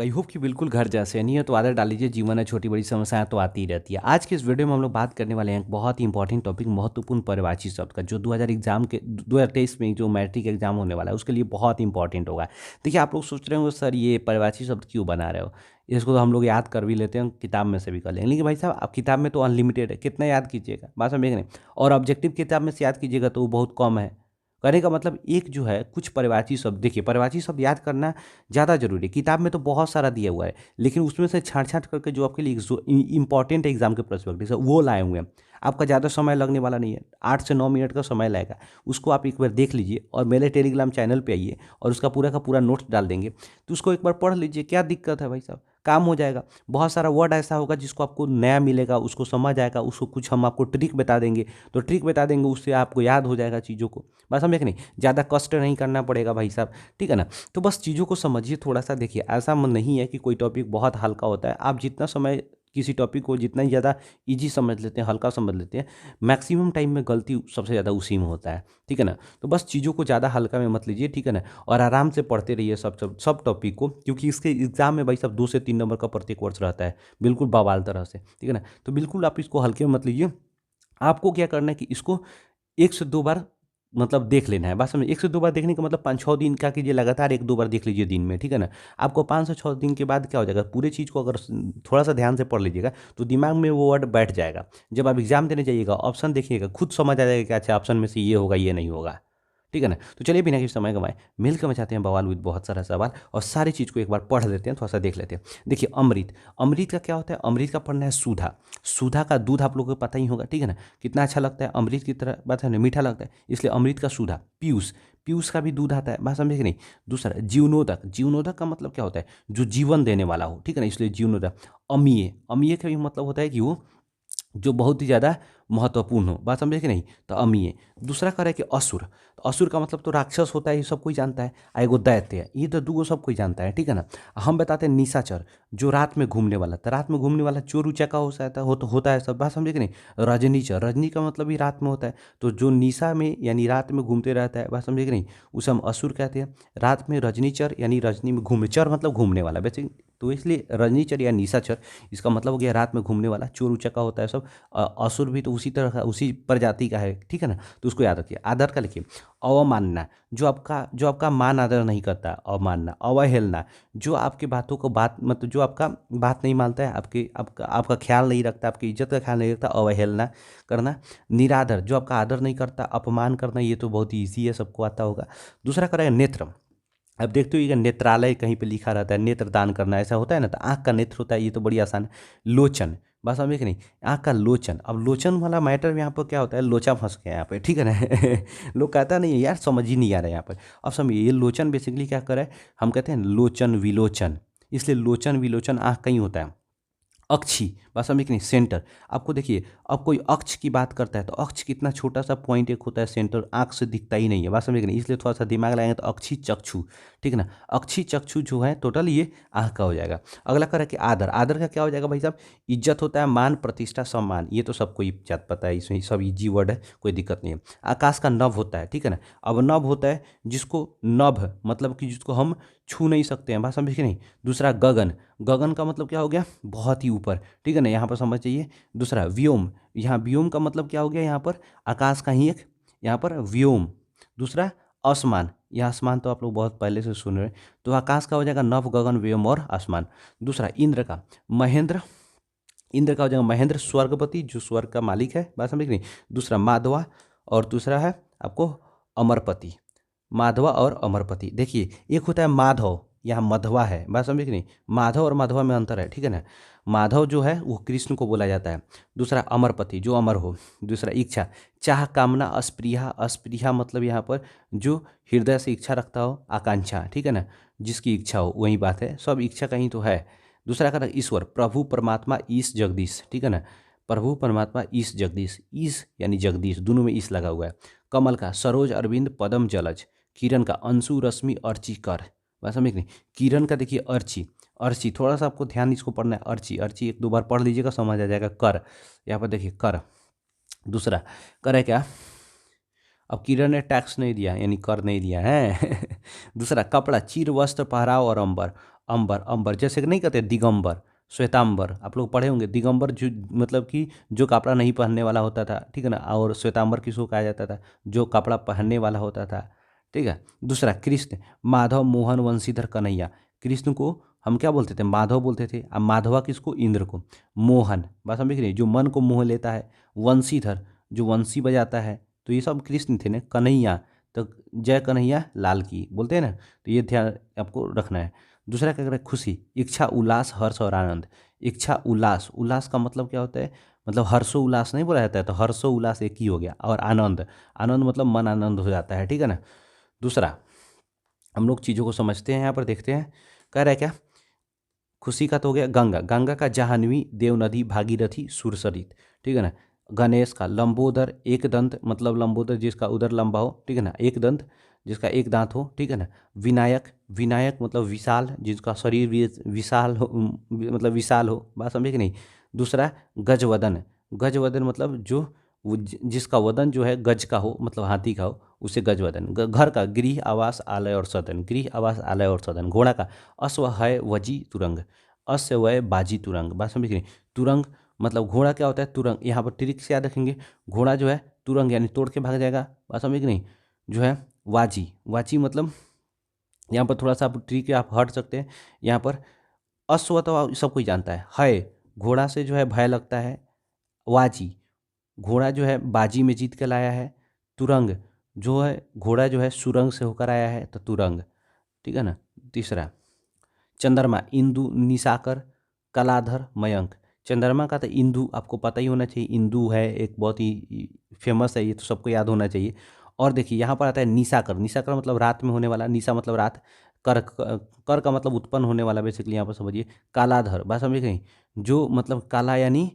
I hope कि बिल्कुल घर जैसे नहीं है तो आदत डाल लीजिए। जीवन है, छोटी बड़ी समस्याएं तो आती ही रहती है। आज के इस वीडियो में हम लोग बात करने वाले हैं एक बहुत ही इंपॉर्टेंट टॉपिक, महत्वपूर्ण परिभाषी शब्द का, जो 2023 में जो मैट्रिक एग्जाम होने वाला है उसके लिए बहुत इंपॉर्टेंट होगा। देखिए, आप लोग सोच रहे होंगे सर ये परिभाषी शब्द क्यों बना रहे हो, इसको तो हम लोग याद कर भी लेते हैं, किताब में से भी कर लेंगे। लेकिन भाई साहब, आप किताब में तो अनलिमिटेड है, कितना याद कीजिएगा, बात समझे कि नहीं। और ऑब्जेक्टिव किताब में से याद कीजिएगा तो वो बहुत कम है। कहने का मतलब एक जो है कुछ परिभाषी शब्द, देखिए परिभाषी शब्द याद करना ज़्यादा जरूरी है। किताब में तो बहुत सारा दिया हुआ है, लेकिन उसमें से छाँट छाँट करके जो आपके लिए जो इंपॉर्टेंट है एग्जाम के पर्सपेक्टिव से वो लाए हुए हैं। आपका ज़्यादा समय लगने वाला नहीं है, 8 से 9 मिनट का समय लगेगा। उसको आप एक बार देख लीजिए और मेरे टेलीग्राम चैनल पे आइए और उसका पूरा का पूरा नोट्स डाल देंगे, तो उसको एक बार पढ़ लीजिए। क्या दिक्कत है भाई साहब, काम हो जाएगा। बहुत सारा वर्ड ऐसा होगा जिसको आपको नया मिलेगा, उसको समझ आएगा, उसको कुछ हम आपको ट्रिक बता देंगे, तो ट्रिक बता देंगे, उससे आपको याद हो जाएगा चीज़ों को। बस समझे कि नहीं, ज़्यादा कष्ट नहीं करना पड़ेगा भाई साहब, ठीक है ना। तो बस चीज़ों को समझिए थोड़ा सा। देखिए, ऐसा नहीं है कि कोई टॉपिक बहुत हल्का होता है। आप जितना समय किसी टॉपिक को जितना ही ज़्यादा ईजी समझ लेते हैं, हल्का समझ लेते हैं, मैक्सिमम टाइम में गलती सबसे ज़्यादा उसी में होता है, ठीक है ना। तो बस चीज़ों को ज़्यादा हल्का में मत लीजिए, ठीक है ना। और आराम से पढ़ते रहिए सब टॉपिक को, क्योंकि इसके एग्जाम में भाई साहब 2 से 3 नंबर का प्रत्येक वर्ष रहता है, बिल्कुल बवाल तरह से, ठीक है ना। तो बिल्कुल आप इसको हल्के में मत लीजिए। आपको क्या करना है कि इसको 1 से 2 बार मतलब देख लेना है। बस समझ, 1 से 2 बार देखने का मतलब 5-6 दिन क्या कीजिए, लगातार 1-2 बार देख लीजिए दिन में, ठीक है ना। आपको 5 से 6 दिन के बाद क्या हो जाएगा, पूरे चीज़ को अगर थोड़ा सा ध्यान से पढ़ लीजिएगा तो दिमाग में वो वर्ड बैठ जाएगा। जब आप एग्जाम देने जाइएगा, ऑप्शन देखिएगा, खुद समझ आ जाएगा कि अच्छा ऑप्शन में से ये होगा ये नहीं होगा, ठीक है ना। तो चलिए बिना किसी समय गंवाए मिल के मचाते हैं बवाल विद बहुत सारा सवाल, और सारी चीज़ को एक बार पढ़ लेते हैं, थोड़ा सा देख लेते हैं। देखिए, अमृत, अमृत का क्या होता है, अमृत का पढ़ना है सुधा। सुधा का दूध आप लोगों को पता ही होगा, ठीक है ना। कितना अच्छा लगता है, अमृत की तरह बात है ना, मीठा लगता है, इसलिए अमृत का सुधा। पीयूष, पीयूष का भी दूध आता है, बात समझे कि नहीं। दूसरा जीवनोदक, जीवनोदक का मतलब क्या होता है, जो जीवन देने वाला हो, ठीक है ना, इसलिए जीवनोदक। अमीय, अमीय का भी मतलब होता है कि वो जो बहुत ही ज़्यादा महत्वपूर्ण हो, बात समझे कि नहीं, तो अमीय। दूसरा कह रहा है कि असुर, तो असुर का मतलब तो राक्षस होता है, ये सब कोई जानता है। आ एगो दैत्य है, ये तो दूगो सब कोई जानता है, ठीक है ना। हम बताते हैं निशाचर, जो रात में घूमने वाला, तो रात में घूमने वाला चोर उचक्का हो सकता है, होता है सब, बात समझे कि नहीं। रजनीचर, रजनी का मतलब भी रात में होता है, तो जो निशा में यानी रात में घूमते रहता है, बात समझे कि नहीं, उसे हम असुर कहते हैं। रात में रजनीचर यानी रजनी में घूमे, चर मतलब घूमने वाला बेसिक, तो इसलिए रजनीचर या निशाचर इसका मतलब हो गया रात में घूमने वाला, चोर उचक्का होता है सब। असुर भी तो उसी तरह का, उसी प्रजाति का है, ठीक है ना। तो उसको याद रखिए। आदर का लिखिए अवमानना, जो आपका मान आदर नहीं करता, अवमानना। अवहेलना, जो आपकी बातों को बात मतलब जो आपका बात नहीं मानता है, आपका ख्याल नहीं रखता, आपकी इज्जत का ख्याल नहीं रखता, अवहेलना करना। निरादर, जो आपका आदर नहीं करता, अपमान करना, ये तो बहुत ईजी है, सबको आता होगा। दूसरा करेगा नेत्र। अब देखते हो, ये नेत्रालय कहीं पे लिखा रहता है, नेत्र दान करना ऐसा होता है ना, तो आँख का नेत्र होता है, ये तो बड़ी आसान है। लोचन, बस समझे कि नहीं, आँख का लोचन। अब लोचन वाला मैटर में यहाँ पर क्या होता है, लोचा फंस गया यहाँ पे, ठीक है ना। लोग कहता नहीं है यार, समझ ही नहीं आ रहा है यहाँ पर। अब समझिए, ये लोचन बेसिकली क्या करे, हम कहते हैं लोचन विलोचन, इसलिए लोचन विलोचन आँख का ही होता है। अक्षी, बात समझे कि नहीं, सेंटर। आपको देखिए, अब कोई अक्ष की बात करता है तो अक्ष कितना छोटा सा पॉइंट एक होता है, सेंटर आंख से दिखता ही नहीं है, बात समझे कि नहीं, इसलिए थोड़ा सा दिमाग लगाएंगे तो अक्षी चक्षु, ठीक है ना। अक्षी चक्षु जो है टोटल ये आंख का हो जाएगा। अगला कर कि आदर, आदर का क्या हो जाएगा भाई साहब, इज्जत होता है, मान प्रतिष्ठा सम्मान, ये तो सबको ही जात पता है, इसमें सब इजी वर्ड है, कोई दिक्कत नहीं है। आकाश का नभ होता है, ठीक है ना। अब नभ होता है जिसको नभ मतलब कि जिसको हम छू नहीं सकते हैं, बात समझे कि नहीं। दूसरा गगन, गगन का मतलब क्या हो गया, बहुत ही ऊपर, ठीक है ना, यहाँ पर समझ चाहिए। दूसरा व्योम, यहाँ व्योम का मतलब क्या हो गया, यहाँ पर आकाश का ही एक, यहाँ पर व्योम। दूसरा आसमान, यह आसमान तो आप लोग बहुत पहले से सुन रहे हैं, तो आकाश का हो जाएगा नभ गगन व्योम और आसमान। दूसरा इंद्र का महेंद्र, इंद्र का हो जाएगा महेंद्र, स्वर्गपति जो स्वर्ग का मालिक है, बात समझ नहीं। दूसरा माधवा, और दूसरा है आपको अमरपति। माधवा और अमरपति, देखिए एक होता है माधव, यहाँ मधवा है, बात समझे कि नहीं। माधव और माधवा में अंतर है, ठीक है ना। माधव जो है वो कृष्ण को बोला जाता है। दूसरा अमरपति, जो अमर हो। दूसरा इच्छा, चाह कामना अस्पृहा, अस्पृहा मतलब यहाँ पर जो हृदय से इच्छा रखता हो, आकांक्षा, ठीक है ना, जिसकी इच्छा हो, वही बात है, सब इच्छा कहीं तो है। दूसरा का ईश्वर, प्रभु परमात्मा ईश जगदीश, ठीक है ना। प्रभु परमात्मा ईश जगदीश, ईश यानी जगदीश, दोनों में ईश लगा हुआ है। कमल का सरोज अरविंद पदम जलज। किरण का अंशु रश्मि अर्ची कर, बात समझ नहीं। किरण का देखिए अर्ची, अर्ची थोड़ा सा आपको ध्यान इसको पढ़ना है, अर्ची, अर्ची 1-2 बार पढ़ लीजिएगा, समझ आ जाएगा। कर, यहाँ पर देखिए कर। दूसरा कर है क्या, अब किरण ने टैक्स नहीं दिया यानी कर नहीं दिया है। दूसरा कपड़ा, चीर वस्त्र पहराव और अंबर। अंबर अंबर जैसे कि नहीं कहते दिगंबर, श्वेतांबर, आप लोग पढ़े होंगे। दिगंबर जो मतलब कि जो कपड़ा नहीं पहनने वाला होता था, ठीक है ना। और श्वेतांबर किसको कहा जाता था, जो कपड़ा पहनने वाला होता था, ठीक है। दूसरा कृष्ण, माधव, मोहन, वंशीधर, कन्हैया। कृष्ण को हम क्या बोलते थे, माधव बोलते थे। अब माधवा किसको, इंद्र को। मोहन, बात समझ रही, जो मन को मोह लेता है। वंशीधर, जो वंशी बजाता है। तो ये सब कृष्ण थे ना। कन्हैया, तो जय कन्हैया लाल की बोलते हैं ना, तो ये ध्यान आपको रखना है। दूसरा क्या करें, खुशी, इच्छा, उल्लास, हर्ष और आनंद। इच्छा, उल्लास, उल्लास का मतलब क्या होता है, मतलब हर्षो उल्लास नहीं बोला जाता है, तो हर्षो उल्लास एक ही हो गया। और आनंद, आनंद मतलब मन आनंद हो जाता है, ठीक है ना। दूसरा हम लोग चीज़ों को समझते हैं, यहाँ पर देखते हैं। कह रहा है क्या, खुशी का तो हो गया। गंगा, गंगा का जाह्नवी, देव नदी, भागीरथी, सुरसरित, ठीक है ना। गणेश का लंबोदर, एक दंत मतलब लंबोदर जिसका उदर लंबा हो, ठीक है ना। एक दंत जिसका एक दांत हो, ठीक है ना। विनायक, विनायक मतलब विशाल, जिसका शरीर भी विशाल हो, मतलब विशाल हो, बात समझे कि नहीं। दूसरा गजवदन, गजवदन मतलब जो जिसका वदन जो है गज का हो, मतलब हाथी का हो, उसे गजवदन। घर का, गृह, आवास, आलय और सदन, गृह, आवास, आलय और सदन। घोड़ा का, अश्व, है, वजी, तुरंग, अश्व, वय, बाजी, तुरंग, बात समझ गई। तुरंग मतलब घोड़ा क्या होता है, तुरंग। यहाँ पर ट्रिक से याद रखेंगे, घोड़ा जो है तुरंग यानी तोड़ के भाग जाएगा, बात समझ नहीं। जो है वाजी, वाजी मतलब यहाँ पर थोड़ा सा आप ट्रिक आप हट सकते हैं। यहाँ पर अश्व तो सब कोई जानता है, घोड़ा से जो है भय लगता है। वाजी, घोड़ा जो है बाजी में जीत के लाया है। तुरंग, जो है घोड़ा जो है सुरंग से होकर आया है, तो तुरंग, ठीक है ना। तीसरा चंद्रमा, इंदु, निशाकर, कलाधर, मयंक। चंद्रमा का तो इंदु आपको पता ही होना चाहिए, इंदु है एक बहुत ही फेमस है, ये तो सबको याद होना चाहिए। और देखिए यहाँ पर आता है निशाकर, निशाकर मतलब रात में होने वाला, निशा मतलब रात, कर, कर का मतलब उत्पन्न होने वाला, बेसिकली यहाँ पर समझिए। कालाधर, बात समझ गई, जो मतलब काला यानी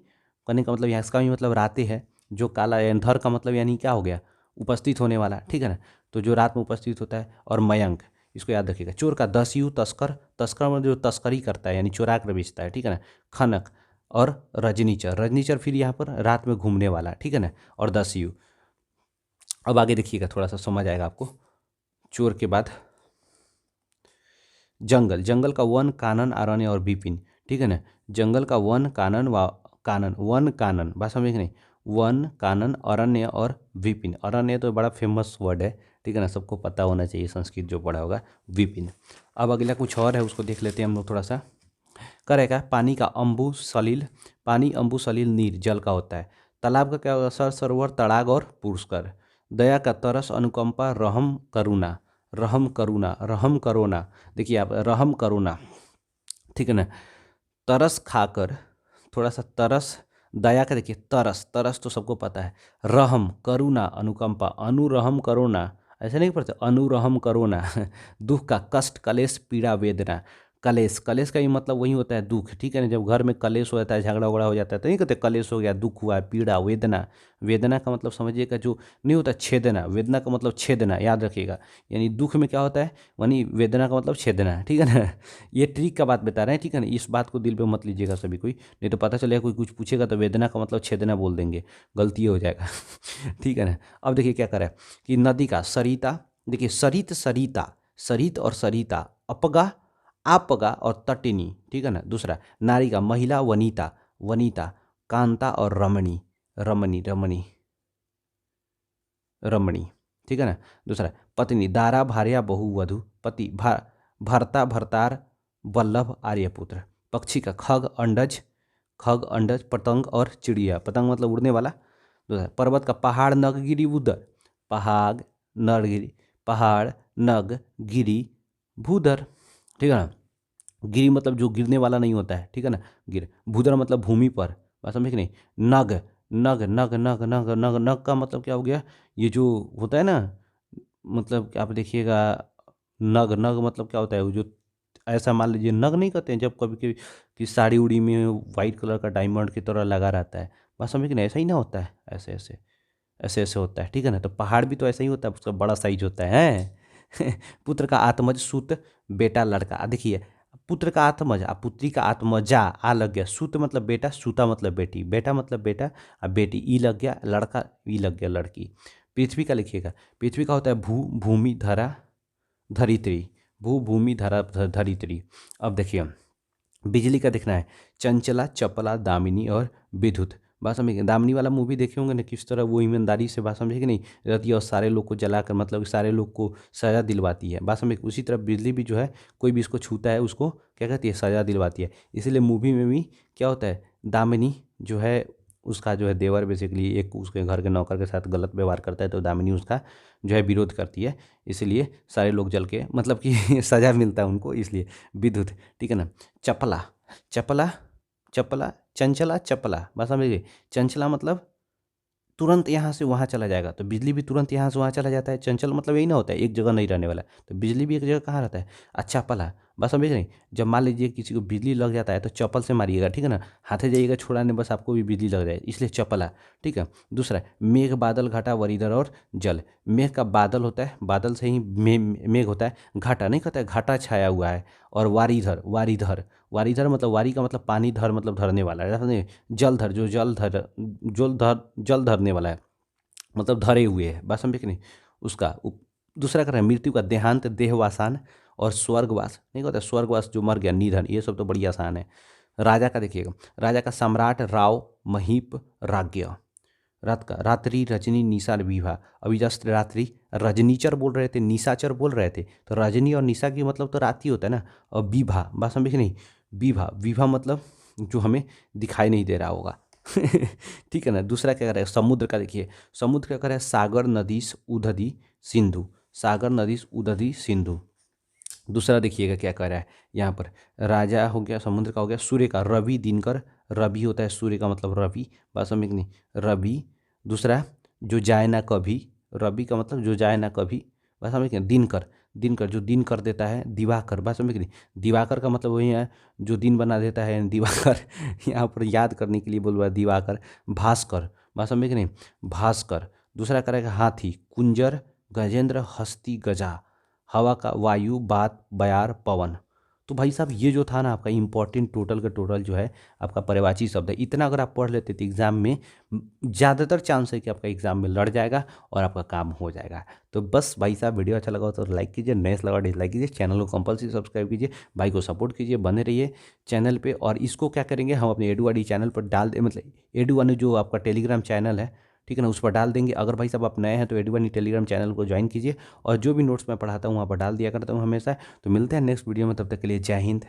करने का मतलब यहाँ इसका भी मतलब रातें है। जो काला यानी धर का मतलब यानी क्या हो गया, उपस्थित होने वाला, ठीक है ना। तो जो रात में उपस्थित होता है। और मयंक, इसको याद रखिएगा। चोर का दस्यु, तस्कर, तस्कर में जो तस्करी करता है यानी चुरा कर बेचता है, ठीक है ना। खनक और रजनीचर, रजनीचर फिर यहाँ पर रात में घूमने वाला, ठीक है ना। और दस्यु। अब आगे देखिएगा, थोड़ा सा समझ आएगा आपको। चोर के बाद जंगल, जंगल का वन, कानन, अरण्य और विपिन, ठीक है ना। जंगल का वन, कानन व कानन, वन कानन, बात समझ नहीं। वन, कानन, अरण्य और विपिन। अरण्य तो बड़ा फेमस वर्ड है, ठीक है ना, सबको पता होना चाहिए, संस्कृत जो पढ़ा होगा। विपिन। अब अगला कुछ और है, उसको देख लेते हैं हम लोग थोड़ा सा। करेगा पानी का, अम्बु सलिल, पानी, अम्बु सलिल, नीर जल का होता है। तालाब का क्या होगा, सर, सरोवर, तड़ाग और पुरस्कार। दया का तरस, अनुकंपा, रहम, करुणा, रहम, करुणा, रहम, करुणा। देखिए आप, रहम, करुणा, ठीक है ना। तरस खाकर, थोड़ा सा तरस, दया का देखिए तरस, तरस तो सबको पता है। रहम, करुणा, अनुकंपा, अनुरहम, करुणा, ऐसे नहीं पढ़ते, अनुरहम, करुणा। दुख का, कष्ट, कलेश, पीड़ा, वेदना। कलेश, कलेश का भी मतलब वही होता है दुख, ठीक है ना। जब घर में कलेश हो जाता है, झगड़ा उगड़ा हो जाता है, तो नहीं कहते कलेश हो गया, दुख हुआ, पीड़ा, वेदना। वेदना का मतलब समझिएगा, जो नहीं होता छेदना, वेदना का मतलब छेदना, याद रखिएगा। यानी दुख में क्या होता है, वही वेदना का मतलब छेदना, ठीक है ना। ये ट्रिक का बात बता रहे हैं, ठीक है ना। इस बात को दिल पे मत लीजिएगा सभी कोई, नहीं तो पता चलेगा कोई कुछ पूछेगा तो वेदना का मतलब छेदना बोल देंगे, गलती हो जाएगा। ठीक है ना। अब देखिए क्या करें कि नदी का, सरिता, देखिए सरित, सरिता, सरित और सरिता। अपगा, आपगा और तटिनी, ठीक है ना। दूसरा नारी का, महिला, वनिता, वनिता। कांता और रमणी, रमणी, रमणी, रमणी, ठीक है ना। दूसरा पत्नी, दारा, भार्या, बहु, वधु। पति, भर्ता, भर्तार, वल्लभ, आर्यपुत्र। पक्षी का, खग, अंडज, खग, अंडज, पतंग और चिड़िया, पतंग मतलब उड़ने वाला। दूसरा पर्वत का, पहाड़, नग, गिरी, भूधर। पहाड़, नरगिरी, पहाड़, नग, गिरी, भूधर, ठीक है ना। गिरी मतलब जो गिरने वाला नहीं होता है, ठीक है ना, गिर। भूधर मतलब भूमि पर, बात समझे कि नहीं। नग, नग, नग, नग, नग, नग, नग का मतलब क्या हो गया, ये जो होता है ना, मतलब कि आप देखिएगा, नग, नग मतलब क्या होता है, वो जो ऐसा मान लीजिए, नग नहीं कहते हैं जब कभी कभी कि साड़ी उड़ी में वाइट कलर का डायमंड की तरह लगा रहता है, बात समझे कि नहीं, ऐसा ही ना होता है, ऐसे ऐसे ऐसे ऐसे होता है, ठीक है ना। तो पहाड़ भी तो ऐसा ही होता है, उसका बड़ा साइज होता है। पुत्र का आत्मज, सुत, बेटा, लड़का। देखिए पुत्र का आत्मज, पुत्री का आत्मजा, आ लग गया। सुत मतलब बेटा, सुता मतलब बेटी, बेटा मतलब बेटा, बेटी ई लग गया, लड़का ई लग गया लड़की। पृथ्वी का लिखिएगा, पृथ्वी का होता है भू, भूमि, धरा, धरित्री, भू, भूमि, धरा, धरित्री। अब देखिए बिजली का देखना है, चंचला, चपला, दामिनी और विद्युत। बात समझिए, दामिनी वाला मूवी देखे होंगे ना, किस तरह वो ईमानदारी से, बात समझे कि नहीं, रहती है और सारे लोग को जलाकर, मतलब सारे लोग को सजा दिलवाती है। बात समझे, उसी तरह बिजली भी जो है कोई भी इसको छूता है उसको क्या कहती है, सजा दिलवाती है। इसलिए मूवी में भी क्या होता है, दामिनी जो है उसका जो है देवर बेसिकली एक उसके घर के नौकर के साथ गलत व्यवहार करता है, तो दामिनी उसका जो है विरोध करती है, इसलिए सारे लोग जल के मतलब कि सजा मिलता है उनको, इसलिए विद्युत। ठीक है ना। चपला, चपला, चपला, चंचला, चपला, बस समझिए, चंचला मतलब तुरंत यहाँ से वहाँ चला जाएगा, तो बिजली भी तुरंत यहाँ से वहाँ चला जाता है। चंचल मतलब यही ना होता है एक जगह नहीं रहने वाला, तो बिजली भी एक जगह कहाँ रहता है। अच्छा पला, बस समझ नहीं, जब मान लीजिए किसी को बिजली लग जाता है तो चप्पल से मारिएगा, ठीक है ना, हाथे जाइएगा छुड़ाने, बस आपको भी बिजली लग जाए, इसलिए चपला। ठीक है। दूसरा, मेघ, बादल, घटा, वरीधर और जल। मेघ का बादल होता है, बादल से ही मेघ होता है। घाटा नहीं कहता है, घाटा छाया हुआ है। और वारीधर, वारीधर, वारीधर मतलब वारी का मतलब पानी, धर मतलब धरने वाला है, समझे? जलधर, जो जल धरने वाला है, मतलब धरे हुए है, बात समझे कि नहीं, उसका दूसरा कर रहा है मृत्यु का, देहांत, देहवासान और स्वर्गवास। नहीं कहता स्वर्गवास जो मर गया, निधन, ये सब तो बड़ी आसान है। राजा का देखिएगा, राजा का सम्राट, राव, महीप, राज्ञ। रात का, रात्रि, रजनी, निशा, विभा। अभी जस्ट रात्रि रजनीचर बोल रहे थे, निशाचर बोल रहे थे, तो रजनी और निशा की मतलब तो रात ही होता है ना। और विभा, बात समझे कि नहीं, विभा, विभा मतलब जो हमें दिखाई नहीं दे रहा होगा। ठीक है ना। दूसरा क्या कर रहा है, समुद्र का देखिए, समुद्र क्या कर रहा है, सागर, नदीस, उदधि, सिंधु, सागर, नदीस, उदधि, सिंधु। दूसरा देखिएगा क्या कह रहा है यहाँ पर, राजा हो गया, समुद्र का हो गया, सूर्य का, रवि, दिनकर, रवि होता है सूर्य का मतलब रवि, बात समझ नहीं, रवि। दूसरा, जो जाए ना कभी, रवि का मतलब जो जाए ना कभी, बात समझ नहीं, दिनकर, दिनकर जो दिन कर देता है, दिवाकर, बात समझ नहीं, दिवाकर का मतलब वही है जो दिन बना देता है, दिवाकर। यहाँ पर याद करने के लिए बोल रहा है दिवाकर। भास्कर, बात समझ नहीं, भास्कर। दूसरा करेगा हाथी, कुंजर, गजेंद्र, हस्ती, गजा। हवा का, वायु, बात, बयार, पवन। तो भाई साहब ये जो था ना आपका इंपॉर्टेंट टोटल का टोटल जो है आपका पर्यायवाची शब्द है, इतना अगर आप पढ़ लेते तो एग्जाम में ज़्यादातर चांस है कि आपका एग्जाम में लड़ जाएगा और आपका काम हो जाएगा। तो बस भाई साहब वीडियो अच्छा लगा हो तो लाइक कीजिए, नया लगा डिसलाइक कीजिए, चैनल को कंपल्सरी सब्सक्राइब कीजिए, भाई को सपोर्ट कीजिए, बने रहिए चैनल पे। और इसको क्या करेंगे हम अपने एडुआडी चैनल पर डाल दे, मतलब एडुआडी जो आपका टेलीग्राम चैनल है, ठीक है ना, उस पर डाल देंगे। अगर भाई साहब आप नए हैं तो एडुआडी टेलीग्राम चैनल को ज्वाइन कीजिए, और जो भी नोट्स मैं पढ़ाता हूँ वहाँ पर डाल दिया करता हूँ हमेशा। तो मिलते हैं नेक्स्ट वीडियो में, तब तक के लिए जय हिंद।